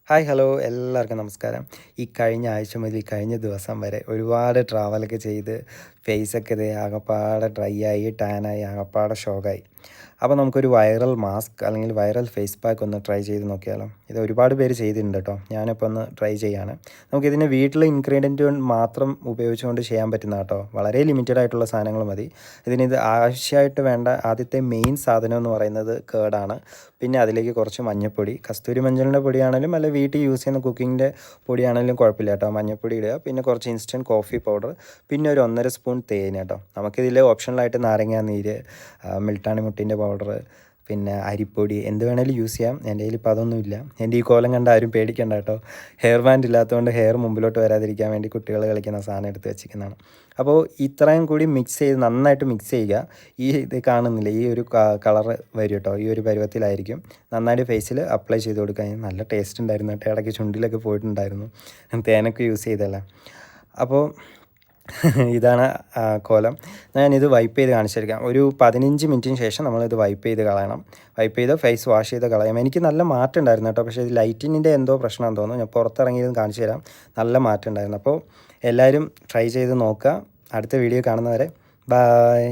Hi hello എല്ലാവർക്കും നമസ്കാരം. ഈ കഴിഞ്ഞ ആഴ്ച മുതൽ ഈ കഴിഞ്ഞ ദിവസം വരെ ഒരുപാട് ട്രാവലൊക്കെ ചെയ്ത് ഫേസൊക്കെ ഇത് ആകപ്പാടെ ഡ്രൈ ആയി ടാനായി ആകപ്പാടെ ഷോക്കായി. അപ്പോൾ നമുക്കൊരു വൈറൽ മാസ്ക് അല്ലെങ്കിൽ വൈറൽ ഫേസ് പാക്ക് ഒന്ന് ട്രൈ ചെയ്ത് നോക്കിയാലോ? ഇത് ഒരുപാട് പേര് ചെയ്തിട്ടുണ്ട് കേട്ടോ. ഞാനിപ്പോൾ ഒന്ന് ട്രൈ ചെയ്യാണ്. നമുക്കിതിന് വീട്ടിലെ ഇൻഗ്രീഡിയൻറ്റ് മാത്രം ഉപയോഗിച്ചുകൊണ്ട് ചെയ്യാൻ പറ്റുന്ന കേട്ടോ. വളരെ ലിമിറ്റഡ് ആയിട്ടുള്ള സാധനങ്ങൾ മതി. ഇതിനിത് ആവശ്യമായിട്ട് വേണ്ട ആദ്യത്തെ മെയിൻ സാധനം എന്ന് പറയുന്നത് കേടാണ്. പിന്നെ അതിലേക്ക് കുറച്ച് മഞ്ഞൾപ്പൊടി, കസ്തൂരി മഞ്ഞളിൻ്റെ പൊടിയാണെങ്കിലും അല്ല വീട്ടിൽ യൂസ് ചെയ്യുന്ന കുക്കിങ്ങിൻ്റെ പൊടിയാണെങ്കിലും കുഴപ്പമില്ല കേട്ടോ. മഞ്ഞൾപ്പൊടി ഇടുക, പിന്നെ കുറച്ച് ഇൻസ്റ്റൻറ്റ് കോഫി പൗഡർ, പിന്നെ ഒരു 1.5 സ്പൂൺ തേൻ കേട്ടോ. നമുക്കിതിൽ ഓപ്ഷണലായിട്ട് നാരങ്ങാ നീര്, മിൾട്ടാണി മുട്ടിൻ്റെ പൗഡർ, പിന്നെ അരിപ്പൊടി എന്ത് വേണേലും യൂസ് ചെയ്യാം. എൻ്റെ കയ്യിൽ ഇപ്പോൾ അതൊന്നുമില്ല. എൻ്റെ ഈ കോലം കണ്ട് ആരും പേടിക്കണ്ട കേട്ടോ. ഹെയർ ബാൻഡ് ഇല്ലാത്തതുകൊണ്ട് ഹെയർ മുമ്പിലോട്ട് വരാതിരിക്കാൻ വേണ്ടി കുട്ടികൾ കളിക്കുന്ന സാധനം എടുത്ത് വെച്ചിരിക്കുന്നതാണ്. അപ്പോൾ ഇത്രയും കൂടി മിക്സ് ചെയ്ത് നന്നായിട്ട് മിക്സ് ചെയ്യുക. ഇത് കാണുന്നില്ല, ഈ ഒരു കളറ് വരും കേട്ടോ. ഈ ഒരു പരുവത്തിലായിരിക്കും. നന്നായിട്ട് ഫേസിൽ അപ്ലൈ ചെയ്ത് കൊടുക്കാൻ നല്ല ടേസ്റ്റ് ഉണ്ടായിരുന്നു കേട്ടോ. ഇടയ്ക്ക് ചുണ്ടിലൊക്കെ പോയിട്ടുണ്ടായിരുന്നു. തേനൊക്കെ യൂസ് ചെയ്തല്ല. അപ്പോൾ ഇതാണ് കോലം. ഞാനിത് വൈപ്പ് ചെയ്ത് കാണിച്ചിരിക്കാം. ഒരു 15 മിനിറ്റിന് ശേഷം നമ്മളിത് വൈപ്പ് ചെയ്ത് കളയണം. വൈപ്പ് ചെയ്ത് ഫേസ് വാഷ് ചെയ്ത് കളയാം. എനിക്ക് നല്ല മാറ്റം ഉണ്ടായിരുന്നു കേട്ടോ. പക്ഷേ ഇത് ലൈറ്റിൻ്റെ എന്തോ പ്രശ്നമാണെന്ന് തോന്നുന്നു. ഞാൻ പുറത്തിറങ്ങിയതും കാണിച്ചു തരാം. നല്ല മാറ്റം ഉണ്ടായിരുന്നു. അപ്പോൾ എല്ലാവരും ട്രൈ ചെയ്ത് നോക്കുക. അടുത്ത വീഡിയോ കാണുന്നവരെ ബായ്.